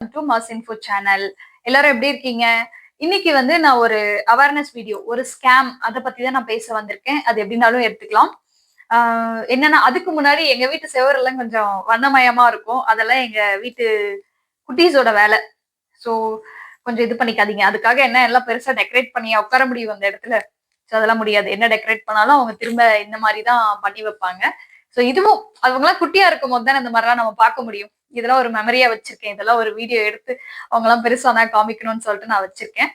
To mass info channel. எல்லாரும் எப்படி இருக்கீங்க? இன்னைக்கு வந்து நான் ஒரு அவேர்னஸ் வீடியோ, ஒரு ஸ்கேம் அத பத்தி தான் நான் பேச வந்திருக்கேன். அது எப்படினாலும் எடுத்துக்கலாம். என்னன்னா அதுக்கு முன்னாடி எங்க வீட்டு செவுரெல்லாம் கொஞ்சம் வண்ணமயமா இருக்கும். அதெல்லாம் எங்க வீட்டு குட்டீஸோட வேலை. ஸோ கொஞ்சம் இது பண்ணிக்காதீங்க. அதுக்காக என்ன எல்லாம் பெருசா டெக்கரேட் பண்ணியா உட்கார முடியும் அந்த இடத்துல? ஸோ அதெல்லாம் முடியாது. என்ன டெக்கரேட் பண்ணாலும் அவங்க திரும்ப இந்த மாரி தான் பண்ணி வைப்பாங்க. ஸோ இதுவும் அவங்கலாம் குட்டியா இருக்கும்போது தானே இந்த மாரிலாம் நம்ம பார்க்க முடியும். இதெல்லாம் ஒரு மெமரியா வச்சிருக்கேன். இதெல்லாம் ஒரு வீடியோ எடுத்து அவங்கலாம் பெருசானா காமிக்கணும்னு சொல்லிட்டு நான் வச்சிருக்கேன்.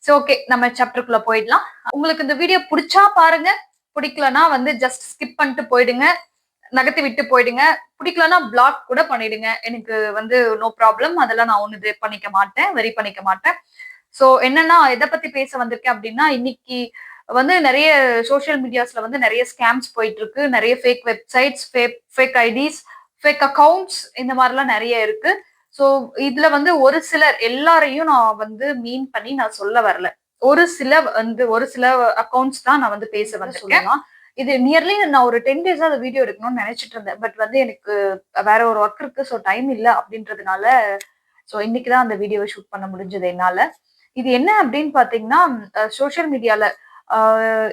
சோ ஓகே, நம்ம சாப்டருக்குள்ள போயிடலாம். உங்களுக்கு இந்த வீடியோ புடிச்சா பாருங்க. புடிக்கலனா வந்து ஜஸ்ட் ஸ்கிப் பண்ணிட்டு போயிடுங்க. நகர்த்தி விட்டு போயிடுங்க. பிடிக்கலன்னா பிளாக் கூட பண்ணிடுங்க. எனக்கு வந்து நோ ப்ராப்ளம். அதெல்லாம் நான் ஒண்ணும் இது பண்ணிக்க மாட்டேன். வெரி பண்ணிக்க மாட்டேன். சோ என்னன்னா எத பத்தி பேச வந்திருக்கேன் அப்படின்னா, இன்னைக்கு வந்து நெறைய சோசியல் மீடியாஸ்ல வந்து நெறைய ஸ்கேம்ஸ் போயிட்டு இருக்கு. நெறைய fake websites, fake IDs, fake accounts இந்த மாரிலாம் நெறைய இருக்கு. சோ இதுல வந்து ஒரு சிலர் எல்லாரையும் நான் வந்து மீன் பண்ணி நான் சொல்ல வரல. ஒரு சில அக்கவுண்ட்ஸ் தான் நான் வந்து பேச வந்திருக்கேன். இது நியர்லி நான் ஒரு 10 டேஸா அந்த வீடியோ எடுக்கணும்னு நினைச்சிட்டு இருந்தேன். பட் வந்து எனக்கு வேற ஒரு ஒர்க் இருக்கு. சோ டைம் இல்ல அப்படின்றதுனால, சோ இன்னைக்கு தான் அந்த வீடியோவ ஷூட் பண்ண முடிஞ்சது என்னால. இது என்ன அப்படின்னு பார்த்தீங்கன்னா, சோசியல் மீடியால அ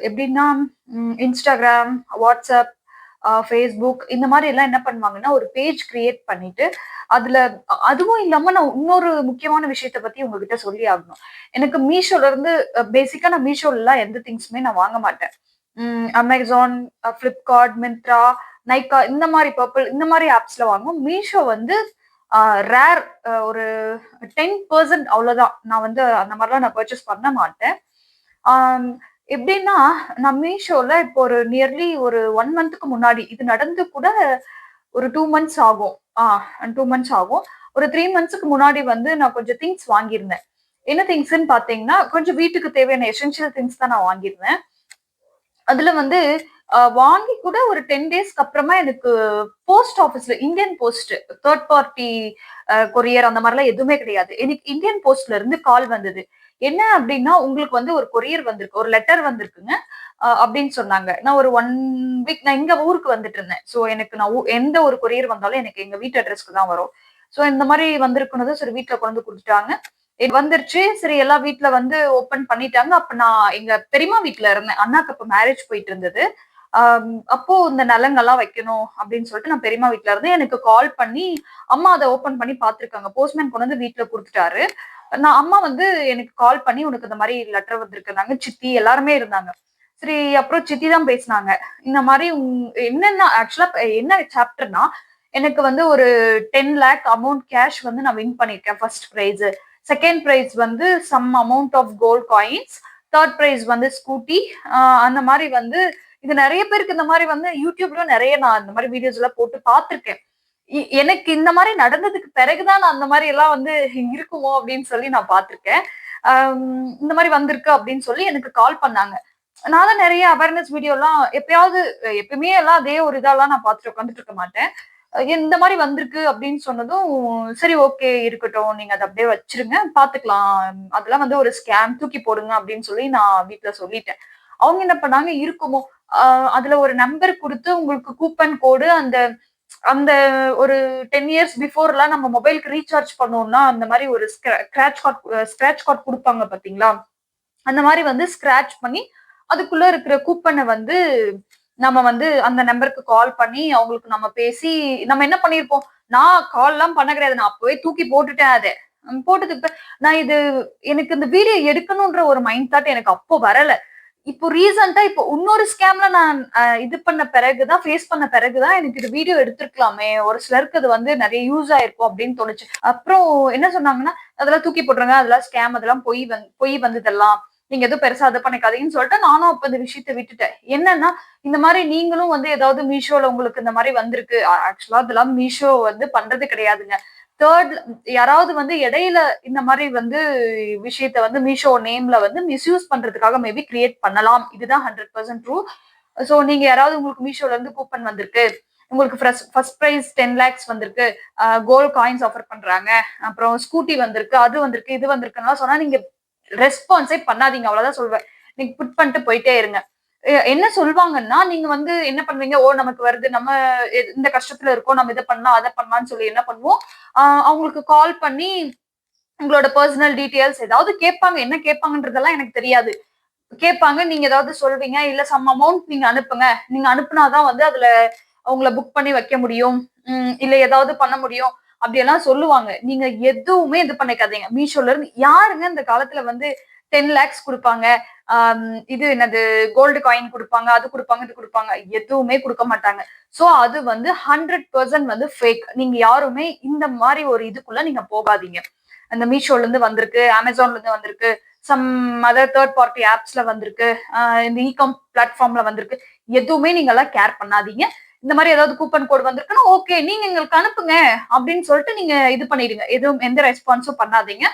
எப்படின்னா Instagram, WhatsApp, Facebook இந்த மாரி எல்லாம் என்ன பண்ணுவாங்கன்னா, ஒரு பேஜ் கிரியேட் பண்ணிட்டு, அதுல அதுவும் இல்லாம நான் இன்னொரு முக்கியமான விஷயத்த பத்தி உங்ககிட்ட சொல்லி ஆகணும். எனக்கு மீஷோல இருந்து பேசிக்கா நான் மீஷோலலாம் எந்த திங்ஸுமே நான் வாங்க மாட்டேன். Amazon, Flipkart, Myntra, Nykaa இந்த மாரி பர்பிள் இந்த மாரி ஆப்ஸ்ல வாங்குவோம். மீஷோ வந்து அ ரேர் ஒரு 10% அவ்வளோதான். நான் வந்து அந்த மாரிலாம் நான் பர்ச்சேஸ் பண்ண மாட்டேன். ஆம் எப்படின்னா, நான் மீஷோல இப்போ ஒரு நியர்லி ஒரு 1 மந்த்துக்கு முன்னாடி இது நடந்து கூட ஒரு 2 மந்த்ஸ் ஆகும். 2 மந்த்ஸ் ஆகும். ஒரு 3 மந்த்ஸ்க்கு முன்னாடி வந்து நான் கொஞ்சம் திங்ஸ் வாங்கியிருந்தேன். என்ன திங்ஸ்ன்னு பார்த்தீங்கன்னா, கொஞ்சம் வீட்டுக்கு தேவையான எசென்ஷியல் திங்ஸ் தான் நான் வாங்கியிருந்தேன். அதுல வந்து வாங்கி கூட ஒரு 10 டேஸ்க்கு அப்புறமா எனக்கு போஸ்ட் ஆஃபீஸ்ல Indian post, third party courier அந்த மாரிலாம் எதுவுமே கிடையாது. எனக்கு இந்தியன் போஸ்ட்ல இருந்து கால் வந்தது. என்ன அப்டின்னா, உங்களுக்கு வந்து ஒரு கொரியர் வந்திருக்கு. ஒரு லெட்டர் வந்திருக்குங்க. அப்டின்னு சொன்னாங்க. நான் ஒரு 1 வீக் நான் எங்க ஊருக்கு வந்துட்டு இருந்தேன். சோ எனக்கு நான் எந்த ஒரு கொரியர் வந்தாலும் எனக்கு எங்க வீட்டு அட்ரஸ்க்கு தான் வரும். சோ இந்த மாரி வந்திருக்குனதும் சரி வீட்ல கொண்டு வந்து குடுத்துட்டாங்க. வந்துருச்சு. சரி எல்லா வீட்ல வந்து ஓப்பன் பண்ணிட்டாங்க. அப்ப நான் எங்க பெரியம்மா வீட்ல இருந்தேன். அண்ணாக்கு அப்ப மேரேஜ் போயிட்டு இருந்தது. அப்போ இந்த நலங்கெல்லாம் வைக்கணும் அப்படின்னு சொல்லிட்டு நான் பெரியம்மா வீட்ல இருந்தேன். எனக்கு கால் பண்ணி, அம்மா அத ஓப்பன் பண்ணி பார்த்துருக்காங்க. போஸ்ட்மேன் கொண்டு வந்து வீட்ல குடுத்துட்டாரு. அம்மா வந்து எனக்கு கால் பண்ணி, "உனக்கு இந்த மாரி லெட்டர் வந்திருக்குன்னாங்க." சித்தி எல்லாருமே இருந்தாங்க. சரி அப்புறம் சித்தி தான் பேசுனாங்க. இந்த மாரி என்னன்னா ஆக்சுவலா என்ன சாப்டர்னா, எனக்கு வந்து ஒரு 10,00,000 அமௌண்ட் கேஷ் வந்து நான் வின் பண்ணியிருக்கேன் ஃபர்ஸ்ட் பிரைஸ். செகண்ட் பிரைஸ் வந்து some amount of gold coins. Third prize வந்து ஸ்கூட்டி. அந்த மாரி வந்து இது நெறைய பேருக்கு இந்த மாரி வந்து YouTubeலயும் நெறைய நான் இந்த மாரி வீடியோஸ் எல்லாம் போட்டு பார்த்துருக்கேன். எனக்கு இந்த மாரி நடந்ததுக்கு பிறகு தான் நான் அந்த மாரி எல்லாம் வந்து இருக்குமோ அப்படின்னு சொல்லி நான் பார்த்துருக்கேன். இந்த மாரி வந்திருக்கு அப்படின்னு சொல்லி எனக்கு கால் பண்ணாங்க. நான் தான் நெறைய அவேர்னஸ் வீடியோலாம் எப்பயாவது எப்பயுமே எல்லாம் அதே ஒரு இதெல்லாம் நான் பார்த்துட்டு உட்கார்ந்துட்டு இருக்க மாட்டேன். இந்த மாரி வந்திருக்கு அப்படின்னு சொன்னதும், சரி ஓகே இருக்கட்டும். நீங்க அத அப்படியே வச்சுருங்க. பார்த்துக்கலாம். அதெல்லாம் வந்து ஒரு ஸ்கேம் தூக்கி போடுங்க அப்படின்னு சொல்லி நான் வீட்ல சொல்லிட்டேன். அவங்க என்ன பண்ணாங்க, இருக்குமோ அ அதுல ஒரு நம்பர் குடுத்து உங்களுக்கு கூப்பன் கோடு அந்த அந்த ஒரு 10 இயர்ஸ் பிஃபோர்லாம் நம்ம மொபைல்க்கு ரீசார்ஜ் பண்ணோம்னா, அந்த மாரி ஒரு ஸ்க்ராட்ச் கார்ட் குடுப்பாங்க பார்த்தீங்களா? அந்த மாரி வந்து ஸ்க்ராட்ச் பண்ணி, அதுக்குள்ள இருக்கிற கூப்பன வந்து நம்ம வந்து அந்த நம்பருக்கு கால் பண்ணி, அவங்களுக்கு நம்ம பேசி நம்ம என்ன பண்ணியிருப்போம், நான் கால்லாம் பண்ண கிடையாது. நான் அப்பவே தூக்கி போட்டுட்டேன் அத. போட்டதுக்கு நான் இது எனக்கு இந்த வீடியோ எடுக்கணுன்ற ஒரு மைண்ட் தாட் எனக்கு அப்போ வரல. இப்போ ரீசென்ட்டா இப்போ இன்னொரு ஸ்கேம்ல நான் இது பண்ண பிறகு தான், ஃபேஸ் பண்ண பிறகு தான் எனக்கு இது வீடியோ எடுத்திருக்கலாமே! ஒரு சிலருக்கு அது வந்து நெறைய யூஸ் ஆயிருக்கும் அப்டின்னு தோணுச்சு. அப்புறம் என்ன சொன்னாங்கன்னா, "அதெல்லாம் தூக்கி போட்டுருங்க. அதெல்லாம் ஸ்கேம். அதெல்லாம் பொய் வந்து இதெல்லாம். நீங்க எதுவும் பெருசா இது பண்ணிக்காதீங்கன்னு" சொல்லிட்டு நானும் அப்ப இந்த விஷயத்த விட்டுட்டேன். என்னன்னா, இந்த மாரி நீங்களும் வந்து ஏதாவது மீஷோல உங்களுக்கு இந்த மாரி வந்திருக்கு. ஆக்சுவலா அதெல்லாம் மீஷோ வந்து பண்றது கிடையாதுங்க. தேர்ட் யாராவது வந்து இடையில இந்த மாரி வந்து விஷயத்த வந்து மீஷோ நேம்ல வந்து மிஸ்யூஸ் பண்றதுக்காக மேபி கிரியேட் பண்ணலாம். இதுதான் 100% ட்ரூ. சோ நீங்க யாராவது உங்களுக்கு மீஷோல இருந்து கூப்பன் வந்திருக்கு. உங்களுக்கு ஃபர்ஸ்ட் பிரைஸ் 10,00,000 வந்திருக்கு. கோல்ட் காயின்ஸ் ஆஃபர் பண்றாங்க. அப்புறம் ஸ்கூட்டி வந்திருக்கு. அது வந்திருக்கு. இது வந்திருக்குன்னுலாம் சொன்னா நீங்க ரெஸ்பான்ஸே பண்ணாதீங்க. அவ்வளவுதான் சொல்வேன். நீங்க புட் பண்ணிட்டு போயிட்டே இருங்க. என்ன சொல்வாங்கன்னா, நீங்க வந்து என்ன பண்ணுவீங்க, ஓ நமக்கு வருது, நம்ம இந்த கஷ்டத்துல இருக்கோம், நம்ம இத பண்ணலாம், அத பண்ணலாம்ன்னு சொல்லி என்ன பண்ணுவோம், அவங்களுக்கு கால் பண்ணி உங்களோட பெர்சனல் டீட்டெயில்ஸ் ஏதாவது கேட்பாங்க. என்ன கேட்பாங்கன்றதெல்லாம் எனக்கு தெரியாது. கேட்பாங்க. நீங்க ஏதாவது சொல்வீங்க. இல்ல சம் அமௌண்ட் நீங்க அனுப்புங்க. நீங்க அனுப்புனா தான் வந்து அதுல உங்கள புக் பண்ணி வைக்க முடியும். இல்ல ஏதாவது பண்ண முடியும். அப்படியெல்லாம் சொல்லுவாங்க. நீங்க எதுவுமே இது பண்ணிக்காதீங்க. மீஷோல இருந்து யாருங்க இந்த காலத்துல வந்து 10 லேக்ஸ் குடுப்பாங்க. இது என்னது கோல்டு காயின் குடுப்பாங்க. அது குடுப்பாங்க, இது குடுப்பாங்க. எதுவுமே குடுக்க மாட்டாங்க. சோ அது வந்து 100% வந்து ஃபேக். நீங்க யாருமே இந்த மாரி ஒரு இதுக்குள்ள நீங்க போகாதீங்க. அந்த மீஷோல இருந்து வந்திருக்கு, Amazonல இருந்து வந்திருக்கு, சம் அதர் தேர்ட் பார்ட்டி ஆப்ஸ்ல வந்திருக்கு, இந்த இகாம் பிளாட்ஃபார்ம்ல வந்திருக்கு. எதுவுமே நீங்க எல்லாம் கேர் பண்ணாதீங்க. இந்த மாதிரி ஏதாவது கூப்பன் கோட் வந்திருக்குன்னா ஓகே நீங்க எங்களுக்கு அனுப்புங்க அப்படின்னு சொல்லிட்டு நீங்க இது பண்ணிடுங்க. எதுவும் எந்த ரெஸ்பான்ஸும் பண்ணாதீங்க.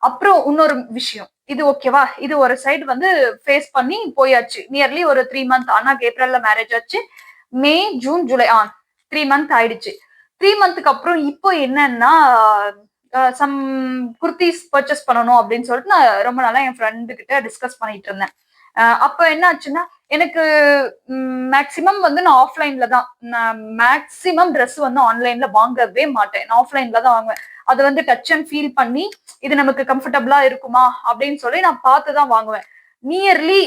அப்புறம் இன்னொரு விஷயம். இது ஓகேவா? இது ஒரு சைடு வந்து ஃபேஸ் பண்ணி போயாச்சு. நியர்லி ஒரு 3 மந்த். அண்ணாக்கு ஏப்ரல்ல மேரேஜ் ஆச்சு. மே, ஜூன், ஜூலை 3 மந்த் ஆயிடுச்சு. 3 மந்த்துக்கு அப்புறம் இப்போ என்னன்னா சம் குர்த்திஸ் பர்ச்சேஸ் பண்ணணும் அப்படின்னு சொல்லிட்டு நான் ரொம்ப நாளா என் ஃப்ரெண்டு கிட்ட டிஸ்கஸ் பண்ணிட்டு இருந்தேன். அப்ப என்ன ஆச்சுன்னா எனக்கு மேக்சிமம் வந்து நான் ஆஃப்லைன்ல தான். நான் மேக்சிமம் ட்ரெஸ் வந்து ஆன்லைன்ல வாங்கவே மாட்டேன். நான் ஆஃப்லைன்ல தான் வாங்குவேன். அது வந்து டச் அண்ட் ஃபீல் பண்ணி இது நமக்கு கம்ஃபர்டபுளா இருக்குமா அப்படின்னு சொல்லி நான் பார்த்து தான் வாங்குவேன். நியர்லி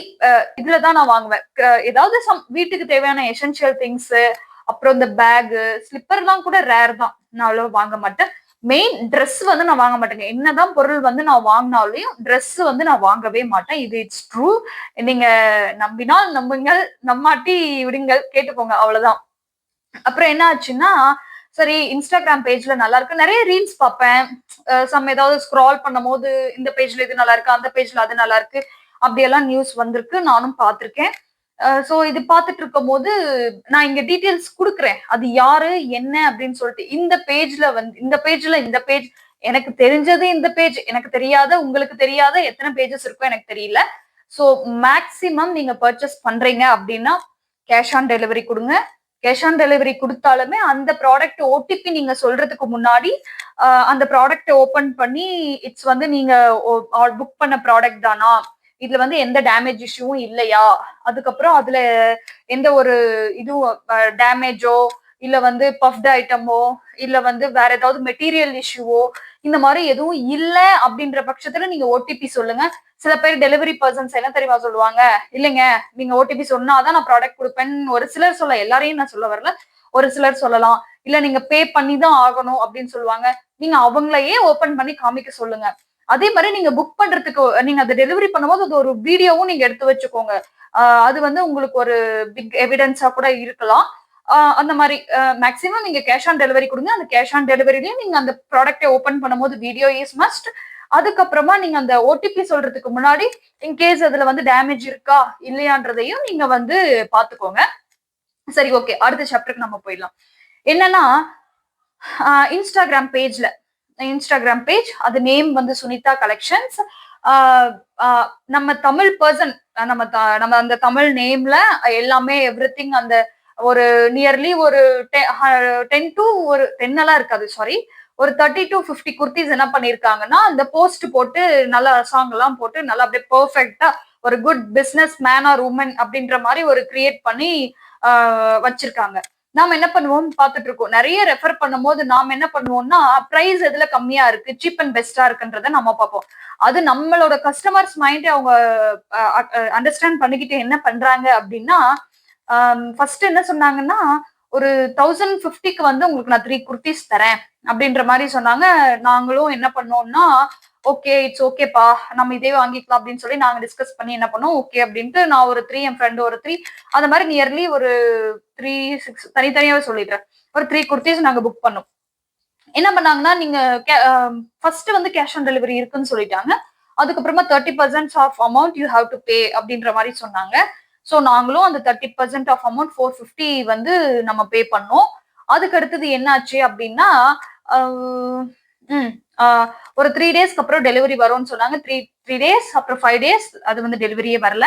இதுல தான் நான் வாங்குவேன். ஏதாவது வீட்டுக்கு தேவையான எசென்சியல் திங்ஸ், அப்புறம் இந்த பேகு, ஸ்லிப்பர்லாம் கூட ரேர் தான். நான் அவ்வளவு வாங்க மாட்டேன். மெயின் ட்ரெஸ் வந்து நான் வாங்க மாட்டேங்க. என்னதான் பொருள் வந்து நான் வாங்கினாலையும் ட்ரெஸ் வந்து நான் வாங்கவே மாட்டேன். இது இட்ஸ் ட்ரூ. நீங்க நம்பினால் நம்புங்கள், நம்மாட்டி விடுங்கள், கேட்டுக்கோங்க அவ்வளவுதான். அப்புறம் என்ன ஆச்சுன்னா சரி இன்ஸ்டாகிராம் பேஜ்ல நல்லா இருக்கு. நிறைய ரீல்ஸ் பார்ப்பேன். சம் ஏதாவது ஸ்க்ரால் பண்ணும் போது இந்த பேஜ்ல இது நல்லா இருக்கு, அந்த பேஜ்ல அது நல்லா இருக்கு, அப்படியெல்லாம் நியூஸ் வந்திருக்கு. நானும் பார்த்திருக்கேன். சோ இது பார்த்துட்டு இருக்கும் போது நான் இங்க டீடைல்ஸ் குடுக்குறேன். அது யாரு என்ன அப்படின்னு சொல்லிட்டு இந்த பேஜ்ல வந்து இந்த பேஜ் எனக்கு தெரிஞ்சது இந்த பேஜ், எனக்கு தெரியாத உங்களுக்கு தெரியாத எத்தனை பேஜஸ் இருக்கோ எனக்கு தெரியல. சோ மேக்சிமம் நீங்க பர்ச்சேஸ் பண்றீங்க அப்படின்னா கேஷ் ஆன் டெலிவரி கொடுங்க. கேஷ் ஆன் டெலிவரி கொடுத்தாலுமே அந்த ப்ராடக்ட் ஓடிபி நீங்க சொல்றதுக்கு முன்னாடி அந்த ப்ராடக்ட் ஓபன் பண்ணி இட்ஸ் வந்து நீங்க புக் பண்ண ப்ராடக்ட் தானா, இதுல வந்து எந்த டேமேஜ் இஷ்யூவும் இல்லையா, அதுக்கப்புறம் அதுல எந்த ஒரு இதுவும் டேமேஜோ இல்ல வந்து பஃப்ட் ஐட்டமோ இல்ல வந்து வேற ஏதாவது மெட்டீரியல் இஷ்யூவோ இந்த மாதிரி எதுவும் இல்ல அப்படின்ற பட்சத்துல நீங்க ஓடிபி சொல்லுங்க. சில பேர் டெலிவரி பர்சன்ஸ் என்ன தெரியுமா சொல்லுவாங்க, இல்லைங்க நீங்க ஓடிபி சொன்னாதான் நான் ப்ராடக்ட் கொடுப்பேன்னு ஒரு சிலர் சொல்ல, எல்லாரையும் நான் சொல்ல வரல, ஒரு சிலர் சொல்லலாம். இல்ல நீங்க பே பண்ணி தான் ஆகணும் அப்படின்னு சொல்லுவாங்க. நீங்க அவங்களையே ஓபன் பண்ணி காமிக்க சொல்லுங்க. அதே மாதிரி நீங்க புக் பண்றதுக்கு நீங்க அதை டெலிவரி பண்ணும்போது அது ஒரு வீடியோவும் நீங்க எடுத்து வச்சுக்கோங்க. அது வந்து உங்களுக்கு ஒரு பிக் எவிடன்ஸா கூட இருக்கலாம். அந்த மாதிரி மேக்ஸிமம் நீங்க கேஷ் ஆன் டெலிவரி கொடுங்க. அந்த கேஷ் ஆன் டெலிவரிலயும் நீங்க அந்த ப்ராடக்ட்டை ஓபன் பண்ணும்போது வீடியோ இஸ் மஸ்ட். அதுக்கப்புறமா நீங்க அந்த ஓடிபி சொல்றதுக்கு முன்னாடி இன்கேஸ் அதுல வந்து டேமேஜ் இருக்கா இல்லையான்றதையும் நீங்க வந்து பாத்துக்கோங்க. சரி ஓகே, அடுத்த சாப்டருக்கு நம்ம போயிடலாம். என்னன்னா இன்ஸ்டாகிராம் பேஜ் அது நேம் வந்து சுனிதா கலெக்ஷன்ஸ். நம்ம தமிழ் பர்சன், நம்ம அந்த தமிழ் நேம்ல எல்லாமே எவ்ரிதிங் அந்த ஒரு நியர்லி ஒரு 10 டு ஒரு 10 எல்லாம் இருக்காது சாரி, ஒரு 30 டு 50 குர்த்திஸ் என்ன பண்ணிருக்காங்கன்னா அந்த போஸ்ட் போட்டு நல்ல சாங் எல்லாம் போட்டு நல்லா அப்படியே பெர்ஃபெக்ட்டா ஒரு good businessman or woman அப்படின்ற மாதிரி ஒரு கிரியேட் பண்ணி வச்சிருக்காங்க. நாம என்ன பண்ணுவோம் பாத்துட்டு இருக்கோம். நிறைய ரெஃபர் பண்ணும்போது நாம என்ன பண்ணுவோம்னா பிரைஸ் எதுல கம்மியா இருக்கு, சீப் அண்ட் பெஸ்டா இருக்குன்றத நம்ம பார்ப்போம். அது நம்மளோட கஸ்டமர்ஸ் மைண்ட் அவங்க அண்டர்ஸ்டாண்ட் பண்ணிக்கிட்டு என்ன பண்றாங்க அப்படின்னா ஃபர்ஸ்ட் என்ன சொன்னாங்கன்னா ஒரு 1050க்கு வந்து உங்களுக்கு நான் 3 குர்த்திஸ் தரேன் அப்படின்ற மாதிரி சொன்னாங்க. நாங்களும் என்ன பண்ணோம்னா ஓகே இட்ஸ் ஓகேப்பா நம்ம இதே வாங்கிக்கலாம் அப்படின்னு சொல்லி நாங்க டிஸ்கஸ் பண்ணி என்ன பண்ணோம், ஓகே அப்படின்ட்டு நான் ஒரு 3, என் ஃப்ரெண்ட் ஒரு 3, அந்த மாதிரி நியர்லி ஒரு 3-6 தனித்தனியாவே சொல்லிடுறேன், ஒரு 3 குர்த்திஸ் நாங்க புக் பண்ணோம். என்ன பண்ணாங்கன்னா நீங்க ஃபர்ஸ்ட் வந்து கேஷ் ஆன் டெலிவரி இருக்குன்னு சொல்லிட்டாங்க. அதுக்கப்புறமா 30% of amount you have to pay அப்படின்ற மாதிரி சொன்னாங்க. ஸோ நாங்களும் அந்த 30% ஆஃப் அமௌண்ட் 450 வந்து நம்ம பே பண்ணோம். அதுக்கு அடுத்தது என்னாச்சு அப்படின்னா ஒரு 3 டேஸ்க்கு அப்புறம் டெலிவரி வரும்னு சொன்னாங்க. 3 டேஸ் அப்புறம் 5 டேஸ் அது வந்து டெலிவரியே வரல.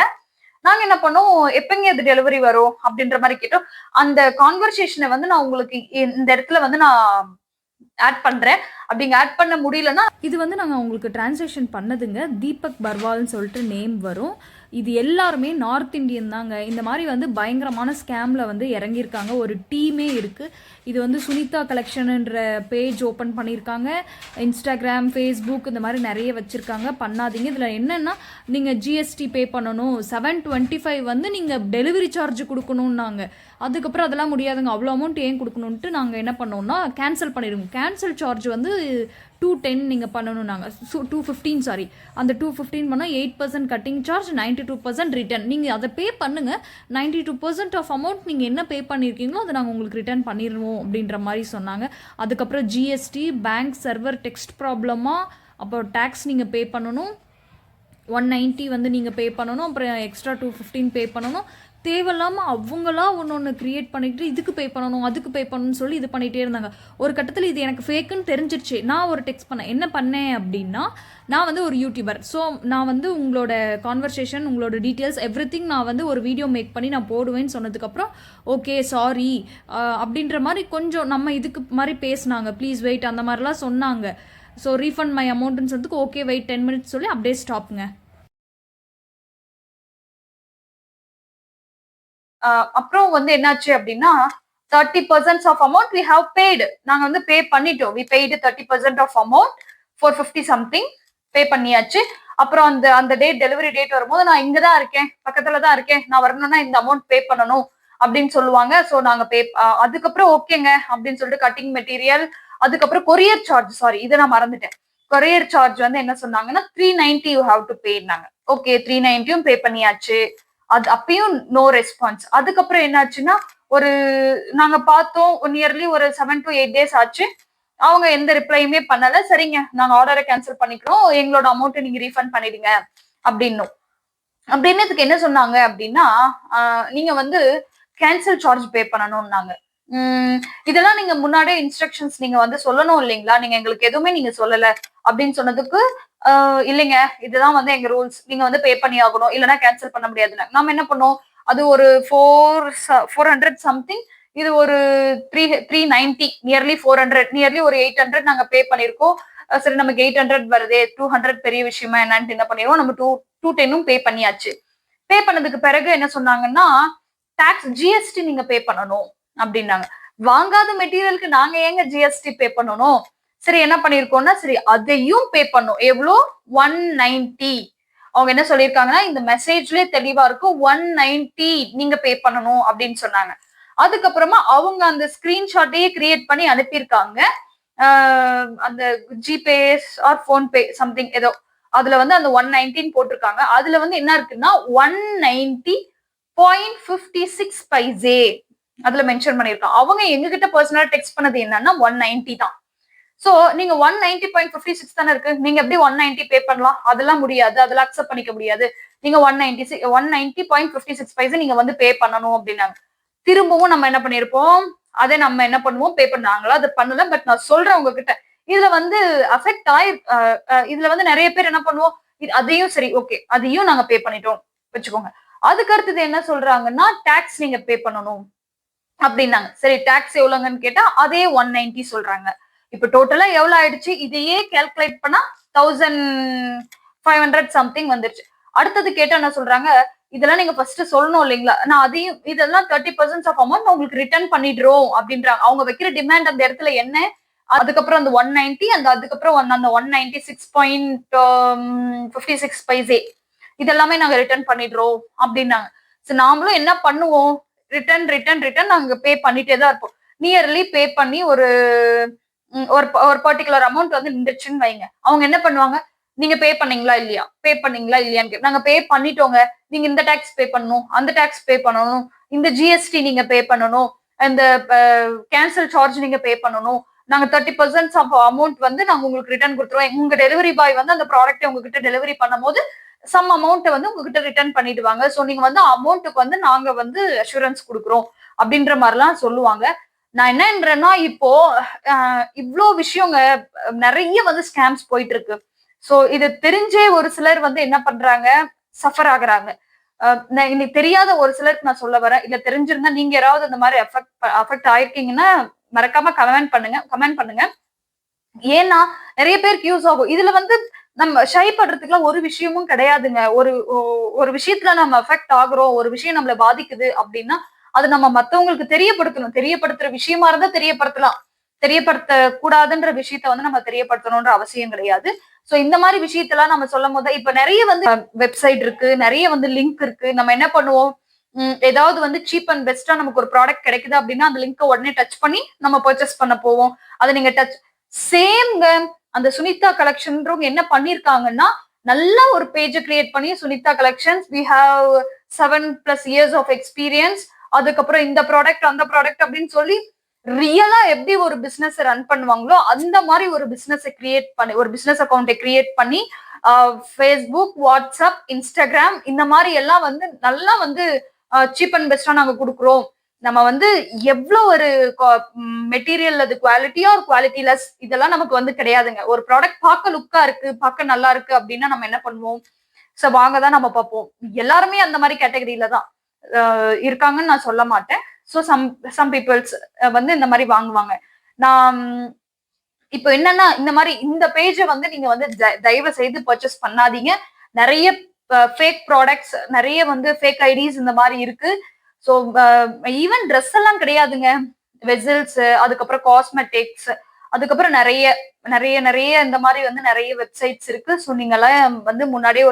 நாங்க என்ன பண்ணோம், எப்பங்க அது டெலிவரி வரும் அப்படின்ற மாதிரி கேட்டோம். அந்த கான்வர்சேஷனை வந்து நான் உங்களுக்கு இந்த இடத்துல வந்து நான் ஆட் பண்றேன். அப்படிங்க ஆட் பண்ண முடியலன்னா இது வந்து நாங்கள் உங்களுக்கு டிரான்சாக்ஷன் பண்ணதுங்க. தீபக் பர்வால்னு சொல்லிட்டு நேம் வரும். இது எல்லாருமே நார்த் இந்தியன் தாங்க. இந்த மாதிரி வந்து பயங்கரமான ஸ்கேமில் வந்து இறங்கியிருக்காங்க. ஒரு டீமே இருக்குது. இது வந்து சுனிதா கலெக்ஷனுன்ற பேஜ் ஓப்பன் பண்ணியிருக்காங்க. இன்ஸ்டாகிராம், ஃபேஸ்புக் இந்த மாதிரி நிறைய வச்சுருக்காங்க. பண்ணாதீங்க. இதில் என்னென்னா நீங்கள் ஜிஎஸ்டி பே பண்ணணும். 725 வந்து நீங்கள் டெலிவரி சார்ஜ் கொடுக்கணுன்னாங்க. அதுக்கப்புறம் அதெல்லாம் முடியாதுங்க, அவ்வளோ அமௌண்ட் ஏன் கொடுக்கணுன்ட்டு நாங்கள் என்ன பண்ணோம்னா கேன்சல் பண்ணிடுவோம். கேன்சல் சார்ஜ் வந்து 210 நீங்கள் பண்ணணும். நாங்கள் 215 சாரி, அந்த 215 பண்ணால் 8% கட்டிங் சார்ஜ், 92% ரிட்டர்ன். நீங்கள் அதை பே பண்ணுங்கள். 92% ஆஃப் அமௌண்ட் நீங்கள் என்ன பே பண்ணியிருக்கீங்களோ அதை நாங்கள் உங்களுக்கு ரிட்டர்ன் பண்ணிடுவோம் அப்படின்ற மாதிரி சொன்னாங்க. அதுக்கப்புறம் ஜிஎஸ்டி, பேங்க் சர்வர் டெக்ஸ்ட் ப்ராப்ளமாக, அப்புறம் டேக்ஸ் நீங்கள் பே பண்ணணும். 190 வந்து நீங்கள் பே பண்ணணும். அப்புறம் எக்ஸ்ட்ரா 215 பே பண்ணணும். தேவையில்லாமல் அவங்களா ஒன்று க்ரியேட் பண்ணிட்டு இதுக்கு பே பண்ணணும், அதுக்கு பே பண்ணணும்னு சொல்லி இது பண்ணிகிட்டே இருந்தாங்க. ஒரு கட்டத்தில் இது எனக்கு ஃபேக்குன்னு தெரிஞ்சிருச்சு. நான் ஒரு டெக்ஸ்ட் பண்ணேன். என்ன பண்ணேன் அப்படின்னா, நான் வந்து ஒரு யூடியூபர். ஸோ நான் வந்து உங்களோட கான்வர்சேஷன், உங்களோட டீட்டெயில்ஸ் எவ்ரிதிங் நான் வந்து ஒரு வீடியோ மேக் பண்ணி நான் போடுவேன்னு சொன்னதுக்கப்புறம் ஓகே சாரி அப்படின்ற மாதிரி கொஞ்சம் நம்ம இதுக்கு மாதிரி பேசினாங்க. ப்ளீஸ் வெயிட் அந்த மாதிரிலாம் சொன்னாங்க. ஸோ ரீஃபண்ட் மை அமௌண்ட்டுன்னு சொன்னதுக்கு ஓகே வெயிட் 10 மினிட்ஸ் சொல்லி அப்படியே ஸ்டாப்புங்க. அப்புறம் வந்து என்னாச்சு அப்படின்னா 30% of amount we have paid. நாங்க வந்து பே பண்ணிட்டோம். We paid 30% of amount 450 something pay பண்ணியாச்சு. அப்புறம் அந்த அந்த டேட் டெலிவரி டேட் வரும்போது நான் இங்க தான் இருக்கேன், பக்கத்துல தான் இருக்கேன், நான் வரணும்னா இந்த அமௌண்ட் பே பண்ணணும் அப்படின்னு சொல்லுவாங்க. ஸோ நாங்க பே அதுக்கப்புறம் ஓகேங்க அப்படின்னு சொல்லிட்டு கட்டிங் மெட்டீரியல், அதுக்கப்புறம் கொரியர் சார்ஜ், சாரி இதை நான் மறந்துட்டேன். கொரியர் சார்ஜ் வந்து என்ன சொன்னாங்கன்னா 390 யூ ஹாவ் டு பேனாங்க. ஓகே 390யும் பே பண்ணியாச்சு. அது அப்பயும் நோ ரெஸ்பான்ஸ். அதுக்கப்புறம் என்னாச்சுன்னா ஒரு நாங்க பார்த்தோம் நியர்லி ஒரு 7 to 8 days ஆச்சு. அவங்க எந்த ரிப்ளையுமே பண்ணல. சரிங்க நாங்க ஆர்டரை கேன்சல் பண்ணிக்கிறோம், எங்களோட அமௌண்ட் நீங்க ரீஃபண்ட் பண்ணிடுங்க அப்படின்னும். அப்படின்னதுக்கு என்ன சொன்னாங்க அப்படின்னா நீங்க வந்து கேன்சல் சார்ஜ் பே பண்ணணும்னாங்க. இதெல்லாம் நீங்க முன்னாடியே இன்ஸ்ட்ரக்ஷன்ஸ் நீங்க வந்து சொல்லணும் இல்லைங்களா, நீங்க எங்களுக்கு எதுவுமே நீங்க சொல்லல அப்படின்னு சொன்னதுக்கு இல்லைங்க இதுதான் வந்து எங்க ரூல்ஸ், நீங்க வந்து பே பண்ணி ஆகணும், இல்லைன்னா கேன்சல் பண்ண முடியாதுன்னு. நம்ம என்ன பண்ணோம், அது ஒரு 400 சம்திங், இது ஒரு 390, நியர்லி 400, நியர்லி ஒரு 800 நாங்க பே பண்ணிருக்கோம். சரி நமக்கு 800 வருதே, 200 பெரிய விஷயமா என்னன்னு என்ன பண்ணிடுவோம், நம்ம 210ம் பே பண்ணியாச்சு. பே பண்ணதுக்கு பிறகு என்ன சொன்னாங்கன்னா டாக்ஸ் ஜிஎஸ்டி நீங்க பே பண்ணணும் அப்படின்னாங்க. வாங்காத மெட்டீரியலுக்கு நாங்க ஏங்க ஜிஎஸ்டி பே பண்ணணும்? சரி என்ன பண்ணிருக்கோம்னா சரி அதையும் பே பண்ணும். எவ்வளோ 190. அவங்க என்ன சொல்லியிருக்காங்கன்னா இந்த மெசேஜ்லயே தெளிவா இருக்கும் 190 நீங்க பே பண்ணணும் அப்படின்னு சொன்னாங்க. அதுக்கப்புறமா அவங்க அந்த ஸ்கிரீன்ஷாட்டையே கிரியேட் பண்ணி அனுப்பியிருக்காங்க. அந்த ஜிபே ஆர் போன்பே சம்திங் ஏதோ அதுல வந்து அந்த 190 போட்டிருக்காங்க. அதுல வந்து என்ன இருக்குன்னா 190.56 பைசே அதுல மென்ஷன் பண்ணிருக்காங்க. அவங்க எங்ககிட்ட பர்சனலா டெக்ஸ்ட் பண்ணது என்னன்னா 190 தான். சோ நீங்க 190.56 தானே இருக்கு, நீங்க எப்படி 190 பே பண்ணலாம்? அதெல்லாம் முடியாது, அதெல்லாம் அக்செப்ட் பண்ணிக்க முடியாது. நீங்க 190.56 பைசா நீங்க வந்து பே பண்ணணும் அப்படின்னாங்க. திரும்பவும் நம்ம என்ன பண்ணிருப்போம், அதை நம்ம என்ன பண்ணுவோம், பே பண்ணாங்களா அதை பண்ணல. பட் நான் சொல்றேன் உங்ககிட்ட இதுல வந்து அஃபெக்ட் இதுல வந்து நிறைய பேர் என்ன பண்ணுவோம், அதையும் சரி ஓகே அதையும் நாங்க பே பண்ணிட்டோம் வச்சுக்கோங்க. அதுக்கு அடுத்தது என்ன சொல்றாங்கன்னா டாக்ஸ் நீங்க பே பண்ணணும் அப்படின்னாங்க. சரி டாக்ஸ் எவ்வளவுங்கன்னு கேட்டா அதே 190 சொல்றாங்க. இப்ப டோட்டலா எவ்வளவு ஆயிடுச்சு, இதையே கால்குலேட் பண்ணா 1500 சம்திங் வந்துருச்சு. அடுத்தது கேட்டா என்ன சொல்றாங்க, இதெல்லாம் நீங்க ஃபர்ஸ்ட் சொல்லணும் இல்லைங்களா, நான் அதையும் இதெல்லாம் 30% ஆஃப் அமௌண்ட் உங்களுக்கு ரிட்டர்ன் பண்ணிடுறோம் அப்படின்றாங்க. அவங்க வைக்கிற டிமாண்ட் அந்த இடத்துல என்ன, அதுக்கப்புறம் அந்த 190 அந்த அதுக்கப்புறம் அந்த 196.56 பைசே இதெல்லாமே நாங்க ரிட்டர்ன் பண்ணிடுறோம் அப்படின்னாங்க. நாமளும் என்ன பண்ணுவோம், ரிட்டர்ன் ரிட்டர்ன் ரிட்டர்ன் நாங்க பே பண்ணிட்டே தான் இருப்போம். நியர்லி பே பண்ணி ஒரு ஒரு பர்டிகுலர் அமௌண்ட் வந்து நின்றுச்சுன்னு வைங்க. அவங்க என்ன பண்ணுவாங்க, நீங்க பே பண்ணீங்களா இல்லையா, பே பண்ணீங்களா இல்லையான்னு நாங்க பே பண்ணிட்டோங்க, நீங்க இந்த டாக்ஸ் பே பண்ணணும், அந்த டாக்ஸ் பே பண்ணணும், இந்த ஜிஎஸ்டி நீங்க பே பண்ணணும், இந்த கேன்சல் சார்ஜ் நீங்க பே பண்ணணும், நாங்க 30% ஆஃப் அமௌண்ட் வந்து நாங்க உங்களுக்கு ரிட்டர்ன் கொடுத்துருவோம். உங்க டெலிவரி பாய் வந்து அந்த ப்ராடக்ட்டை உங்ககிட்ட டெலிவரி பண்ணும்போது சம் அமௌண்ட் வந்து உங்ககிட்ட ரிட்டர்ன் பண்ணிடுவாங்க. சோ நீங்க வந்து அமௌண்ட்டுக்கு வந்து நாங்க வந்து அஷூரன்ஸ் கொடுக்குறோம் அப்படின்ற மாதிரிலாம் சொல்லுவாங்க. நான் என்னன்றேன்னா இப்போ இவ்வளோ விஷயங்க நிறைய வந்து ஸ்கேம்ஸ் போயிட்டு இருக்கு. சோ இது தெரிஞ்சே ஒரு சிலர் வந்து என்ன பண்றாங்க, சஃபர் ஆகுறாங்க. இன்னைக்கு தெரியாத ஒரு சிலருக்கு நான் சொல்ல வரேன். இல்ல தெரிஞ்சிருந்தா நீங்க யாராவது அந்த மாதிரி அஃபெக்ட் ஆயிருக்கீங்கன்னா மறக்காம கமெண்ட் பண்ணுங்க. ஏன்னா நிறைய பேருக்கு யூஸ் ஆகும். இதுல வந்து நம்ம ஷை படுறதுக்குலாம் ஒரு விஷயமும் கிடையாதுங்க. ஒரு விஷயத்துல நம்ம அஃபெக்ட் ஆகுறோம், ஒரு விஷயம் நம்மள பாதிக்குது அப்படின்னா, அது நம்ம மத்தவங்களுக்கு தெரியப்படுத்தணும். தெரியப்படுத்துற விஷயமா இருந்தா தெரியப்படுத்தலாம். தெரியப்படுத்த கூடாதுன்ற விஷயத்த வந்து நம்ம தெரியப்படுத்தணும்ன்ற அவசியம் கிடையாது. சோ இந்த மாரி விஷயத்தெல்லாம் நம்ம சொல்லும்போது இப்ப நெறைய வந்து வெப்சைட் இருக்கு, நெறைய வந்து லிங்க் இருக்கு. நம்ம என்ன பண்ணுவோம், ஏதாவது வந்து சீப் அண்ட் பெஸ்ட்டா நமக்கு ஒரு ப்ராடக்ட் கிடைக்குது அப்படின்னா, அந்த லிங்க்க உடனே டச் பண்ணி நம்ம பர்ச்சேஸ் பண்ண போவோம். அத நீங்க சேம்ங்க. அந்த சுனிதா கலெக்ஷன்றவங்க என்ன பண்ணிருக்காங்கன்னா, நல்ல ஒரு பேஜ கிரியேட் பண்ணி Sunita collections we have 7+ years of experience. அதுக்கப்புறம் இந்த ப்ராடக்ட், அந்த ப்ராடக்ட் அப்படின்னு சொல்லி ரியலா எப்படி ஒரு பிசினஸ் ரன் பண்ணுவாங்களோ, அந்த மாரி ஒரு பிசினஸ கிரியேட் பண்ணி ஒரு பிசினஸ் அக்கவுண்ட்ட கிரியேட் பண்ணி Facebook, WhatsApp, Instagram இந்த மாரி எல்லாம் வந்து நல்லா வந்து சீப் அண்ட் பெஸ்ட்டா நாங்க குடுக்குறோம். நம்ம வந்து எவ்ளோ ஒரு மெட்டீரியல் அது குவாலிட்டியா ஒரு குவாலிட்டி லெஸ் இதெல்லாம் நமக்கு வந்து கிடையாதுங்க. ஒரு ப்ராடக்ட் பார்க்க லுக்கா இருக்கு, பார்க்க நல்லா இருக்கு அப்படின்னா நம்ம என்ன பண்ணுவோம்? சோ வாங்க தான் நம்ம பார்ப்போம். எல்லாருமே அந்த மாரி கேட்டகரியில தான் இருக்காங்கன்னு நான் சொல்ல மாட்டேன். சோ சம் பீப்பிள்ஸ் வந்து இந்த மாரி வாங்குவாங்க. நான் இப்போ என்னன்னா, இந்த மாரி இந்த பேஜ வந்து நீங்க வந்து தயவு செய்து பர்ச்சேஸ் பண்ணாதீங்க. நெறைய ஃபேக் ப்ராடக்ட்ஸ், நெறைய வந்து ஃபேக் ஐடிஸ் இந்த மாரி இருக்கு. ஸோ ஈவன் ட்ரெஸ் எல்லாம் கிடையாதுங்க. வெசல்ஸ், அதுக்கப்புறம் காஸ்மெட்டிக்ஸ், அதுக்கப்புறம் நெறைய நெறைய நெறைய இந்த மாரி வந்து நெறைய வெப்சைட்ஸ் இருக்கு. ஸோ நீங்கலாம் வந்து முன்னாடியே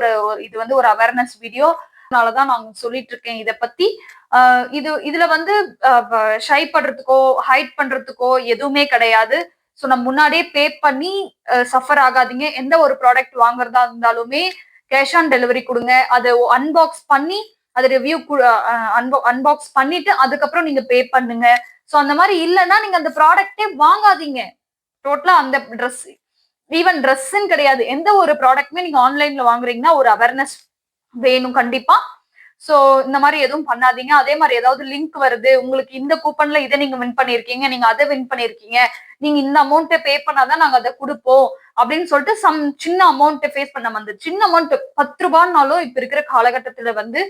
இது வந்து ஒரு அவேர்னஸ் வீடியோ. அதனால தான் நான் சொல்லிட்டு இருக்கேன் இத பத்தி. இதுல வந்து ஷை படுறதுக்கோ, ஹைட் பண்றதுக்கோ எதுவுமே கிடையாது. சோ நம்ம முன்னாடியே பே பண்ணி சஃபர் ஆகாதீங்க. எந்த ஒரு ப்ராடக்ட் வாங்குறதா இருந்தாலுமே கேஷ் ஆன் டெலிவரி குடுங்க. அத அன்பாக்ஸ் பண்ணி அத ரிவ்யூ அன்பாக்ஸ் பண்ணிட்டு அதுக்கப்புறம் நீங்க பே பண்ணுங்க. சோ அந்த மாரி இல்லன்னா நீங்க அந்த ப்ராடக்ட்டே வாங்காதீங்க. டோட்டலா அந்த ட்ரெஸ் ஈவன் ட்ரெஸ்ன்னு கிடையாது. எந்த ஒரு ப்ராடக்ட்டுமே நீங்க ஆன்லைன்ல வாங்குறீங்கன்னா ஒரு அவேர்னஸ் வேணும் கண்டிப்பா. சோ இந்த மாரி எதுவும் பண்ணாதீங்க. அதே மாரி ஏதாவது லிங்க் வருது. உங்களுக்கு இந்த கூப்பன்ல இத நீங்க வின் பண்ணியிருக்கீங்க. நீங்க அத வின் பண்ணியிருக்கீங்க. நீங்க இந்த அமௌண்ட்ட பே பண்ணா தான் நாங்க அத குடுப்போம். அப்படின்னு சொல்லிட்டு சின்ன அமௌண்ட் ஃபேஸ் பண்ண அந்த சின்ன அமௌண்ட் ரூ. 10னாலும் இப்ப இருக்கிற காலகட்டத்துல வந்து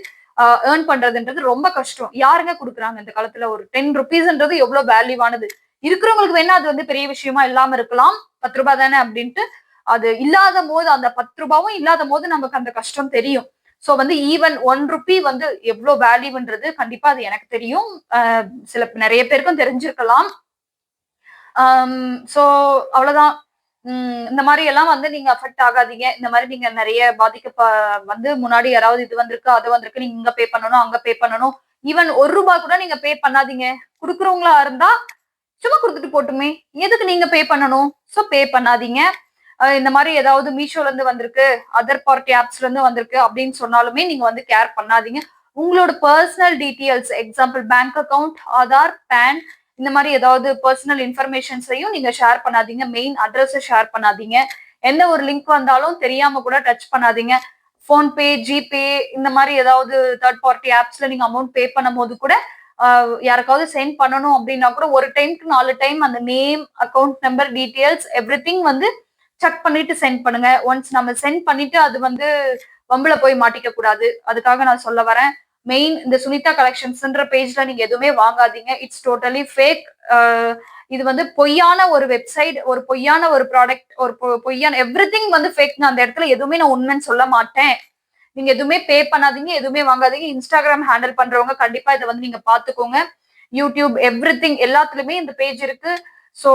ஏர்ன் பண்றதுன்றது ரொம்ப கஷ்டம். யாருங்க குடுக்குறாங்க இந்த காலத்துல ஒரு ₹10ன்றது எவ்வளவு வேல்யூவானது. இருக்கிறவங்களுக்கு வேணா அது வந்து பெரிய விஷயமா இல்லாம இருக்கலாம். ரூ. 10 தானே அப்படின்ட்டு. அது இல்லாதபோது அந்த ரூ. 10வும் இல்லாதபோது நமக்கு அந்த கஷ்டம் தெரியும். சோ வந்து ஈவன் ₹1 வந்து எவ்ளோ வேல்யூன்றது கண்டிப்பா அது எனக்கு தெரியும். நெறைய பேருக்கும் தெரிஞ்சிருக்கலாம். சோ அவ்வளவுதான். இந்த மாரி எல்லாம் வந்து நீங்க அஃபெக்ட் ஆகாதீங்க. இந்த மாரி நீங்க நெறைய வந்து முன்னாடி யாராவது இது வந்திருக்கு, அது வந்திருக்கு. நீங்க இங்க பே பண்ணணும், அங்க பே பண்ணணும். ஈவன் ₹1 கூட நீங்க பே பண்ணாதீங்க. குடுக்குறவங்களா இருந்தா சும்மா குடுத்துட்டு போட்டுமே. எதுக்கு நீங்க பே பண்ணணும்? சோ பே பண்ணாதீங்க. இந்த மாரி ஏதாவது மீஷோல இருந்து வந்திருக்கு, அதர் பார்ட்டி ஆப்ஸ்ல இருந்து வந்திருக்கு அப்படின்னு சொன்னாலுமே நீங்க வந்து கேர் பண்ணாதீங்க. உங்களோட personal details example bank account, Aadhaar, PAN இந்த மாரி ஏதாவது பர்சனல் இன்ஃபர்மேஷன்ஸையும் நீங்க ஷேர் பண்ணாதீங்க. மெயில் அட்ரஸ ஷேர் பண்ணாதீங்க. எந்த ஒரு லிங்க் வந்தாலும் தெரியாம கூட டச் பண்ணாதீங்க. ஃபோன்பே, ஜிபே இந்த மாரி ஏதாவது தேர்ட் பார்ட்டி ஆப்ஸ்ல நீங்க அமௌண்ட் பே பண்ணும்போது கூட யாருக்காவது சென்ட் பண்ணணும் அப்படின்னா கூட ஒரு டைம்க்கு 4 டைம் அந்த name, account number, details everything வந்து செக் பண்ணிட்டு சென்ட் பண்ணுங்க. ஒன்ஸ் நம்ம சென்ட் பண்ணிட்டு அது வந்து வம்புல போய் மாட்டிக்க கூடாது. அதுக்காக நான் சொல்ல வரேன். மெயின் இந்த சுனிதா கலெக்ஷன்ஸ்ன்ற பேஜ்ல நீங்க எதுவுமே வாங்காதீங்க. It's totally fake. இது வந்து பொய்யான ஒரு வெப்சைட், ஒரு பொய்யான ஒரு ப்ராடக்ட், ஒரு பொய்யான எவ்ரிதிங் வந்து ஃபேக்ங்க. அந்த இடத்துல எதுவுமே நான் உண்மைன்னு சொல்ல மாட்டேன். நீங்க எதுவுமே பே பண்ணாதீங்க, எதுவுமே வாங்காதீங்க. Instagram ஹேண்டில் பண்றவங்க கண்டிப்பா இத வந்து நீங்க பாத்துக்கோங்க. YouTube எவ்ரிதிங் எல்லாத்துலயுமே இந்த பேஜ் இருக்கு. சோ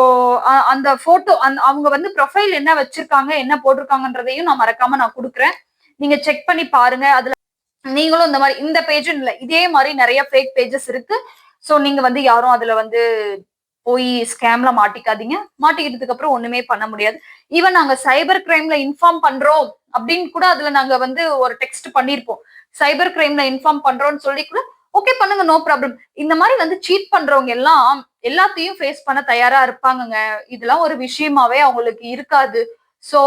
அந்த போட்டோ அவங்க வந்து ப்ரொஃபைல் என்ன வச்சிருக்காங்க, என்ன போட்டிருக்காங்கன்றதையும் நான் மறக்காம நான் குடுக்குறேன். நீங்க செக் பண்ணி பாருங்க. அதுல நீங்களும் இந்த மாரி இந்த பேஜ்ன்னு இல்ல. இதே மாரி நெறைய ஃபேக் பேஜஸ் இருக்கு. சோ நீங்க வந்து யாரும் அதுல வந்து போய் ஸ்கேம்ல மாட்டிக்காதீங்க. மாட்டிக்கிட்டதுக்கு அப்புறம் ஒண்ணுமே பண்ண முடியாது. ஈவன் நாங்க சைபர் கிரைம்ல இன்ஃபார்ம் பண்றோம் அப்படின்னு கூட அதுல நாங்க வந்து ஒரு டெக்ஸ்ட் பண்ணிருப்போம். சைபர் கிரைம்ல இன்ஃபார்ம் பண்றோம்னு சொல்லி கூட ஓகே பண்ணுங்க நோ ப்ராப்ளம். இந்த மாரி வந்து சீட் பண்றவங்க எல்லாம் எல்லாத்தையும் ஃபேஸ் பண்ண தயாரா இருப்பாங்கங்க. இதெல்லாம் ஒரு விஷயமாவே அவங்களுக்கு இருக்காது. சோ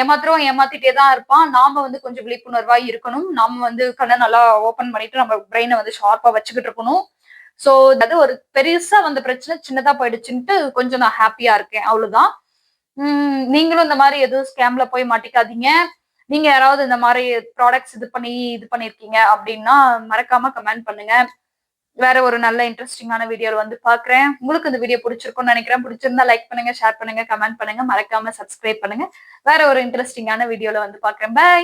ஏமாத்துறவன் ஏமாத்திட்டே தான் இருப்பான். நாம வந்து கொஞ்சம் விழிப்புணர்வா இருக்கணும். நாம வந்து கண்ண நல்லா ஓப்பன் பண்ணிட்டு நம்ம பிரெயின வந்து ஷார்ப்பா வச்சுக்கிட்டு இருக்கணும். சோ அது ஒரு பெருசா வந்த பிரச்சனை சின்னதா போயிடுச்சுன்ட்டு கொஞ்சம் நான் ஹாப்பியா இருக்கேன். அவ்வளவுதான். நீங்களும் இந்த மாரி எதுவும் ஸ்கேம்ல போய் மாட்டிக்காதீங்க. நீங்க யாராவது இந்த மாரி ப்ராடக்ட்ஸ் இது பண்ணியிருக்கீங்க அப்படின்னா மறக்காம கமெண்ட் பண்ணுங்க. வேற ஒரு நல்ல இன்ட்ரெஸ்டிங்கான வீடியோல வந்து பாக்குறேன். உங்களுக்கு இந்த வீடியோ பிடிச்சிருக்கும்னு நினைக்கிறேன். பிடிச்சிருந்தா லைக் பண்ணுங்க, ஷேர் பண்ணுங்க, கமெண்ட் பண்ணுங்க, மறக்காம சப்ஸ்கிரைப் பண்ணுங்க. வேற ஒரு இன்ட்ரெஸ்டிங்கான வீடியோல வந்து பாக்குறேன். பை.